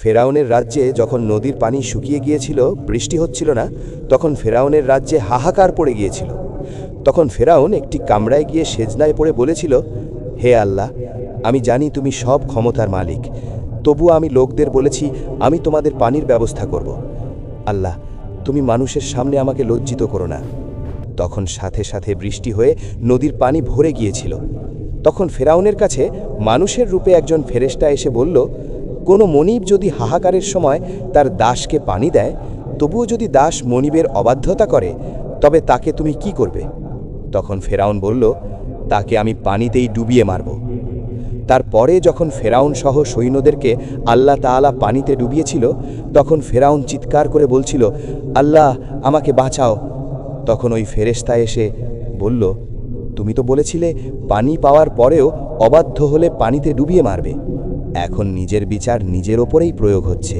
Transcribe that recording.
ফেরাউনের রাজ্যে যখন নদীর পানি শুকিয়ে গিয়েছিল, বৃষ্টি হচ্ছিল না, তখন ফেরাউনের রাজ্যে হাহাকার পড়ে গিয়েছিল। তখন ফেরাউন একটি কামরায় গিয়ে সেজদায় পড়ে বলেছিল, হে আল্লাহ, আমি জানি তুমি সব ক্ষমতার মালিক, তবুও আমি লোকদের বলেছি আমি তোমাদের পানির ব্যবস্থা করব। আল্লাহ, তুমি মানুষের সামনে আমাকে লজ্জিত করো না। তখন সাথে সাথে বৃষ্টি হয়ে নদীর পানি ভরে গিয়েছিল। তখন ফেরাউনের কাছে মানুষের রূপে একজন ফেরেশতা এসে বলল, কোনো মনিব যদি হাহাকারের সময় তার দাসকে পানি দেয়, তবুও যদি দাস মনিবের অবাধ্যতা করে, তবে তাকে তুমি কি করবে? তখন ফেরাউন বলল, তাকে আমি পানিতেই ডুবিয়ে মারব। তারপরে যখন ফেরাউন সহ সৈন্যদেরকে আল্লাহ তাআলা পানিতে ডুবিয়েছিল, তখন ফেরাউন চিৎকার করে বলছিল, আল্লাহ, আমাকে বাঁচাও। তখন ওই ফেরেশতা এসে বলল, তুমি তো বলেছিলে পানি পাওয়ার পরেও অবাধ্য হলে পানিতে ডুবিয়ে মারবে। এখন নিজের বিচার নিজের ওপরেই প্রয়োগ হচ্ছে।